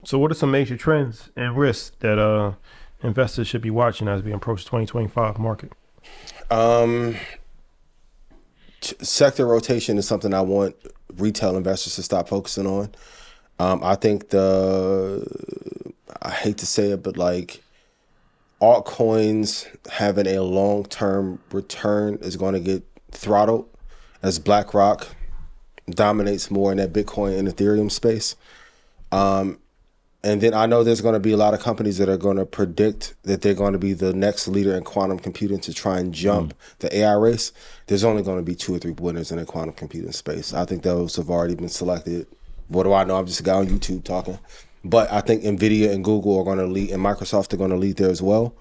So what are some major trends and risks that investors should be watching as we approach the 2025 market? Sector rotation is something I want retail investors to stop focusing on. I think I hate to say it, but like altcoins having a long-term return is going to get throttled as BlackRock dominates more in that Bitcoin and Ethereum space. And then I know there's going to be a lot of companies that are going to predict that they're going to be the next leader in quantum computing to try and jump the AI race. There's only going to be 2 or 3 winners in the quantum computing space. I think those have already been selected. What do I know? I'm just a guy on YouTube talking. But I think NVIDIA and Google are going to lead, and Microsoft are going to lead there as well.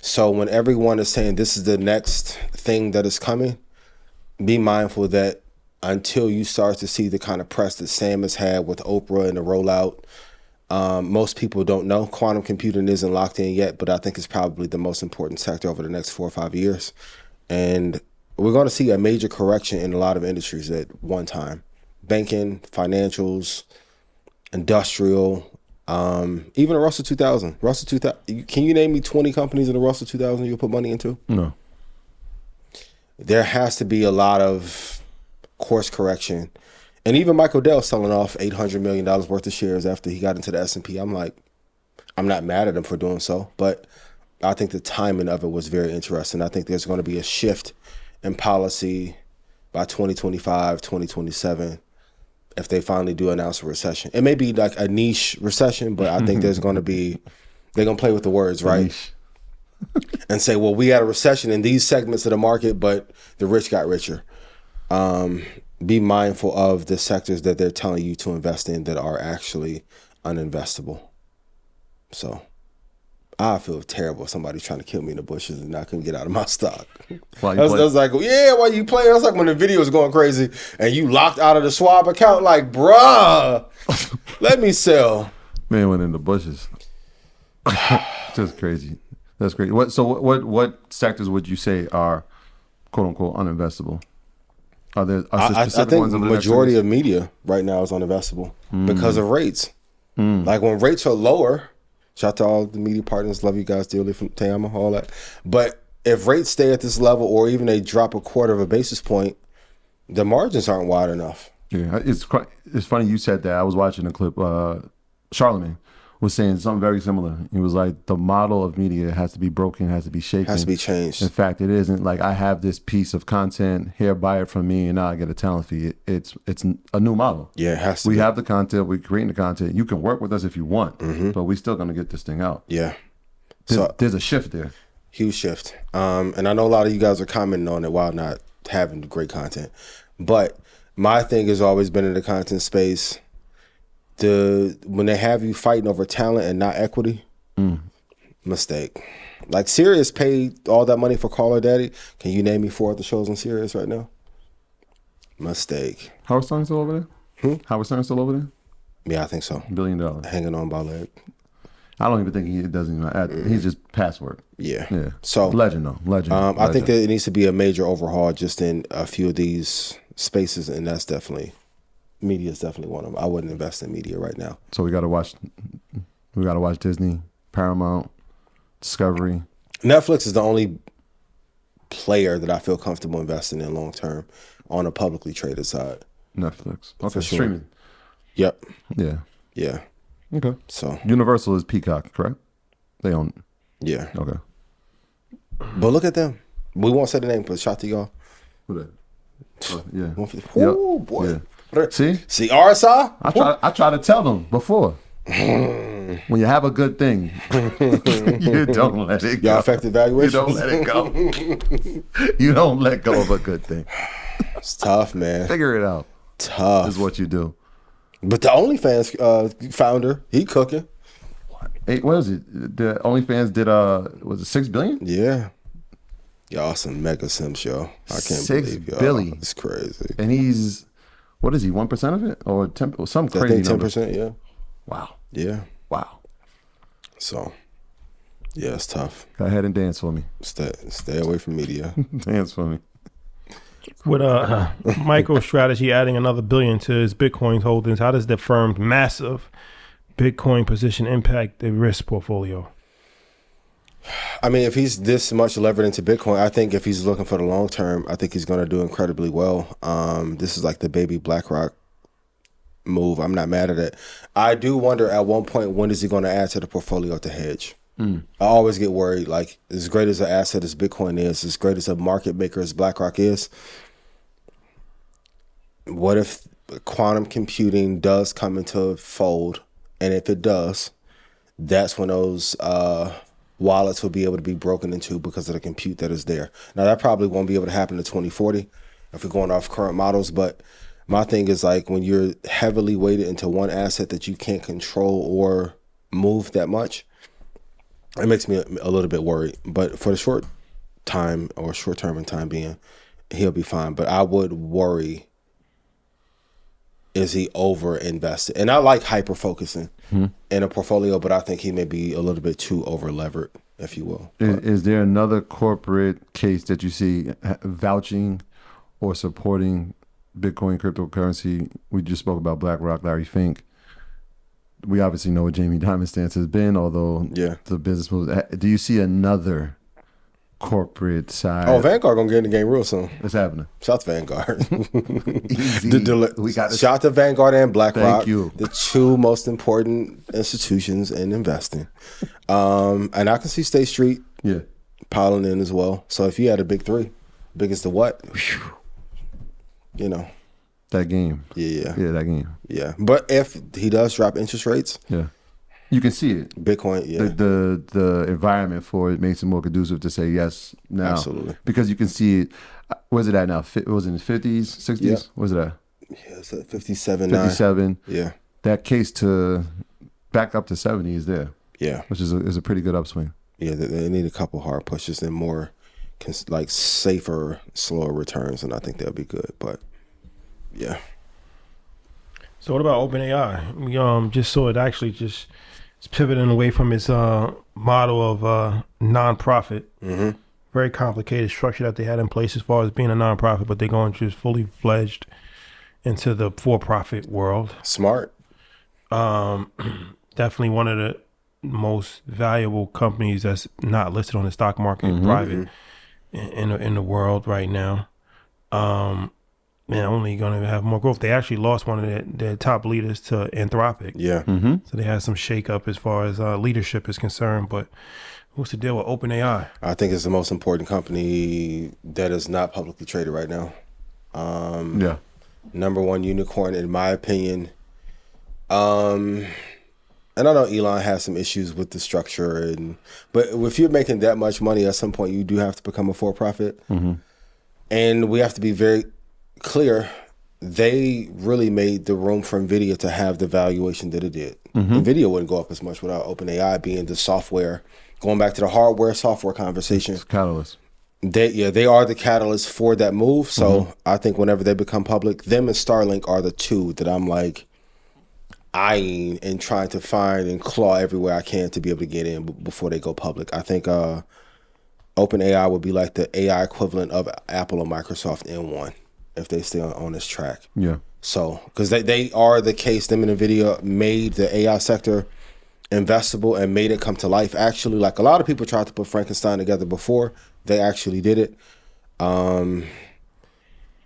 So when everyone is saying this is the next thing that is coming, be mindful that until you start to see the kind of press that Sam has had with Oprah and the rollout, most people don't know. Quantum computing isn't locked in yet, but I think it's probably the most important sector over the next 4 or 5 years. And we're going to see a major correction in a lot of industries at one time. Banking, financials, industrial, even the Russell 2000. Russell 2000. Can you name me 20 companies in the Russell 2000 you'll put money into? No. There has to be a lot of course correction. And even Michael Dell selling off $800 million worth of shares after he got into the S&P. I'm like, I'm not mad at him for doing so, but I think the timing of it was very interesting. I think there's going to be a shift in policy by 2025, 2027, if they finally do announce a recession. It may be like a niche recession, but I think there's going to be, they're going to play with the words, right? And say, well, we had a recession in these segments of the market, but the rich got richer. Be mindful of the sectors that they're telling you to invest in that are actually uninvestable. So I feel terrible if somebody's trying to kill me in the bushes and I couldn't get out of my stock. I was like, yeah, why you playing? That's like when the video was going crazy and you locked out of the Schwab account, like, bruh, let me sell. Man went in the bushes. Just crazy. That's crazy. What sectors would you say are quote unquote uninvestable? I think the majority of media right now is uninvestable because of rates. Like when rates are lower, shout out to all the media partners, love you guys dearly from Tama, all that. But if rates stay at this level or even they drop a quarter of a basis point, the margins aren't wide enough. Yeah, it's funny you said that. I was watching a clip. Charlemagne was saying something very similar. He was like, the model of media has to be broken, has to be shaken. Has to be changed. In fact, it isn't like I have this piece of content, here, buy it from me, and now I get a talent fee. It's a new model. Yeah, it has to be. We have the content, we're creating the content. You can work with us if you want, but we're still going to get this thing out. Yeah. There's a shift there. Huge shift. And I know a lot of you guys are commenting on it while not having great content. But my thing has always been in the content space, when they have you fighting over talent and not equity, mistake. Like Sirius paid all that money for Call Her Daddy. Can you name me 4 other shows on Sirius right now? Mistake. Howard Stern's still over there? Howard Stern's still over there? Yeah, I think so. $1 billion. Hanging on by a leg. I don't even think he doesn't even. He's just password. Yeah. So legend though. Legend. I think that it needs to be a major overhaul just in a few of these spaces, and that's definitely. Media is definitely one of them. I wouldn't invest in media right now. So we got to watch Disney, Paramount, Discovery. Netflix is the only player that I feel comfortable investing in long term on a publicly traded side. Netflix. Okay, sure. Streaming. Yep. Yeah. Okay. So Universal is Peacock, correct? They own it. Yeah. Okay. But look at them. We won't say the name, but shout to y'all. Who that? Yeah. Oh boy. Yeah. See RSI? I try to tell them before. When you have a good thing, you don't let it go. Y'all effective valuation? You don't let it go. You don't let go of a good thing. It's tough, man. Figure it out. Tough is what you do. But the OnlyFans founder, he cooking. Hey, what is it? The OnlyFans did was it $6 billion? Yeah. Y'all some mega simps, yo. I can't believe y'all. $6 billion. It's crazy. And he's, what is he, 1% of it? Or 10, or some crazy number? 10%, yeah. Wow. Yeah. Wow. So, yeah, it's tough. Go ahead and dance for me. Stay away from media. Dance for me. With MicroStrategy adding another $1 billion to his Bitcoin holdings, how does the firm's massive Bitcoin position impact the risk portfolio? I mean, if he's this much levered into Bitcoin, I think if he's looking for the long term, I think he's going to do incredibly well. This is like the baby BlackRock move. I'm not mad at it. I do wonder at one point, when is he going to add to the portfolio to hedge? I always get worried, like as great as an asset as Bitcoin is, as great as a market maker as BlackRock is, what if quantum computing does come into fold? And if it does, that's when those wallets will be able to be broken into because of the compute that is there. Now, that probably won't be able to happen in 2040 if we're going off current models. But my thing is, like, when you're heavily weighted into one asset that you can't control or move that much, it makes me a little bit worried. But for the short time or short term in time being, he'll be fine. But I would worry, is he over invested? And I like hyper focusing in a portfolio, but I think he may be a little bit too over levered, if you will. Is there another corporate case that you see vouching or supporting Bitcoin cryptocurrency? We just spoke about BlackRock, Larry Fink. We obviously know what Jamie Dimon's stance has been, although the business moves. Do you see another corporate side? Oh, Vanguard gonna get in the game real soon. What's happening? Shout to Vanguard. Easy. We got shout to Vanguard and BlackRock. Thank you. The two most important institutions in investing. And I can see State Street piling in as well. So if you had a big three, big as the what? You know. That game. Yeah, that game. Yeah. But if he does drop interest rates, you can see it. Bitcoin, The environment for it makes it more conducive to say yes now. Absolutely. Because you can see it. Where's it at now? Was it in the 50s, 60s? Yeah. Where's it at? Yeah, it's at 57, 57. Yeah. That case to back up to 70 is there. Yeah. Which is a pretty good upswing. Yeah, they need a couple hard pushes and more like safer, slower returns, and I think that'll be good. But yeah. So what about OpenAI? We just saw it actually just it's pivoting away from its model of nonprofit. Very complicated structure that they had in place as far as being a nonprofit, but they're going just fully fledged into the for-profit world. Smart. Definitely one of the most valuable companies that's not listed on the stock market, private in the world right now. Only going to have more growth. They actually lost one of their top leaders to Anthropic. Yeah. So they had some shakeup as far as leadership is concerned. But what's the deal with OpenAI? I think it's the most important company that is not publicly traded right now. Number one unicorn, in my opinion. And I know Elon has some issues with the structure, but if you're making that much money, at some point you do have to become a for-profit. And we have to be very clear, they really made the room for NVIDIA to have the valuation that it did. NVIDIA wouldn't go up as much without OpenAI being the software. Going back to the hardware software conversation, it's catalyst. They are the catalyst for that move. So I think whenever they become public, them and Starlink are the two that I'm like eyeing and trying to find and claw everywhere I can to be able to get in before they go public. I think OpenAI would be like the AI equivalent of Apple or Microsoft in one, if they stay on this track. Yeah. So, because they are the case, them and NVIDIA made the AI sector investable and made it come to life. Actually, like a lot of people tried to put Frankenstein together before, they actually did it.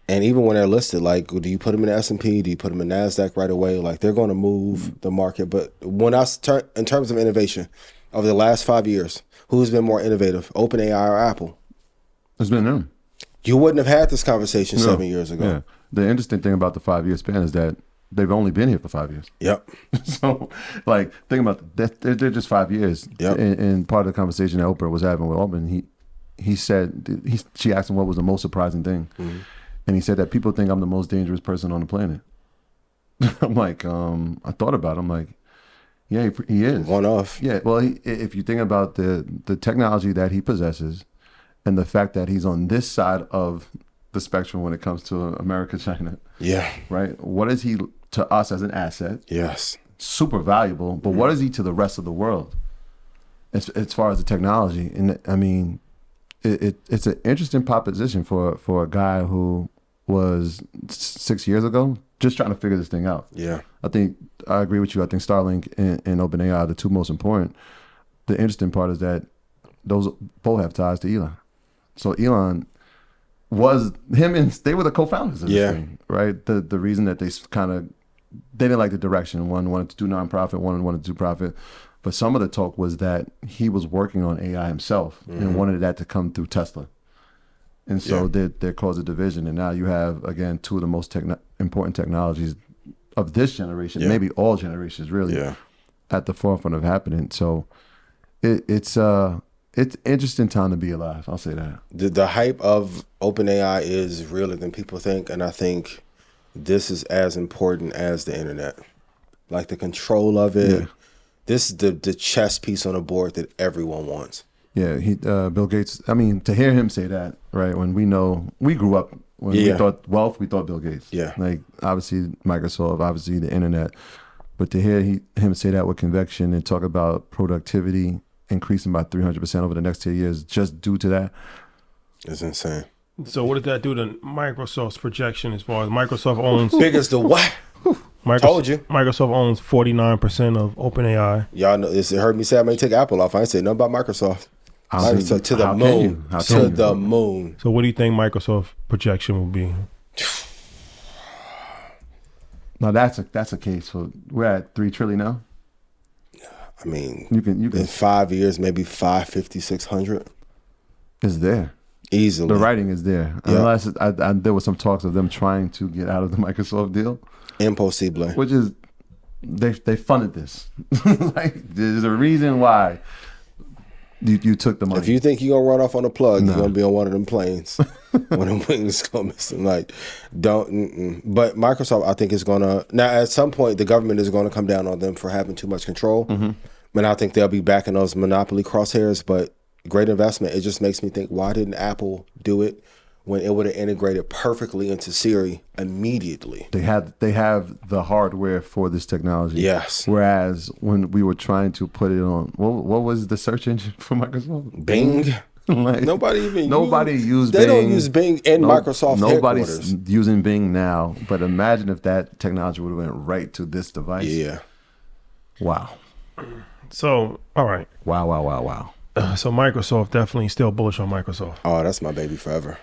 And even when they're listed, like, do you put them in the S&P? Do you put them in NASDAQ right away? Like, they're going to move the market. But when in terms of innovation, over the last 5 years, who's been more innovative, OpenAI or Apple? It's been them. You wouldn't have had this conversation 7 years ago. Yeah. The interesting thing about the 5-year span is that they've only been here for 5 years. Yep. So, like, think about that. They're just 5 years. Yep. And part of the conversation that Oprah was having with Altman, he said, she asked him what was the most surprising thing. And he said that people think I'm the most dangerous person on the planet. I'm like, I thought about it. I'm like, yeah, he is. One off. Yeah, well, if you think about the technology that he possesses and the fact that he's on this side of the spectrum when it comes to America, China. Yeah. Right? What is he to us as an asset? Yes. Super valuable. But what is he to the rest of the world as far as the technology? And I mean, it's an interesting proposition for a guy who was 6 years ago just trying to figure this thing out. Yeah. I agree with you. I think Starlink and OpenAI are the two most important. The interesting part is that those both have ties to Elon. So Elon they were the co-founders of this thing, right? The reason that they didn't like the direction. One wanted to do nonprofit, one wanted to do profit. But some of the talk was that he was working on AI himself and wanted that to come through Tesla. And so they caused a division. And now you have, again, two of the most important technologies of this generation, maybe all generations really, at the forefront of happening. So it's interesting time to be alive. I'll say that. The hype of OpenAI is realer than people think. And I think this is as important as the internet. Like the control of it. Yeah. This is the chess piece on the board that everyone wants. Yeah, Bill Gates, I mean, to hear him say that, right, when we grew up, when we thought wealth, we thought Bill Gates. Yeah. Like, obviously, Microsoft, obviously, the internet. But to hear him say that with conviction and talk about productivity increasing by 300% over the next 10 years just due to that. It's insane. So what did that do to Microsoft's projection as far as Microsoft owns? Big as the what? Told you. Microsoft owns 49% of OpenAI. Y'all know, it heard me say I may take Apple off. I ain't say nothing about Microsoft. To the moon. To the moon. So what do you think Microsoft projection will be? No, that's a case. So we're at 3 trillion now. I mean, you can in 5 years, maybe 550, 600. It's there. Easily. The writing is there. Yeah. Unless there was some talks of them trying to get out of the Microsoft deal. Impossible. Which is, they funded this. Like, there's a reason why you took the money. If you think you're going to run off on a plug, you're going to be on one of them planes. When them wings go missing. Like, don't. But Microsoft, I think, is going to, now at some point, the government is going to come down on them for having too much control. And I think they'll be back in those monopoly crosshairs, but great investment. It just makes me think, why didn't Apple do it when it would have integrated perfectly into Siri immediately? They have the hardware for this technology. Yes. Whereas when we were trying to put it on, what was the search engine for Microsoft? Bing. Like, nobody used Bing. They don't use Bing in Microsoft Nobody's headquarters. using Bing now. But imagine if that technology would have went right to this device. Yeah. Wow. So, all right. Wow. So Microsoft, definitely still bullish on Microsoft. Oh, that's my baby forever.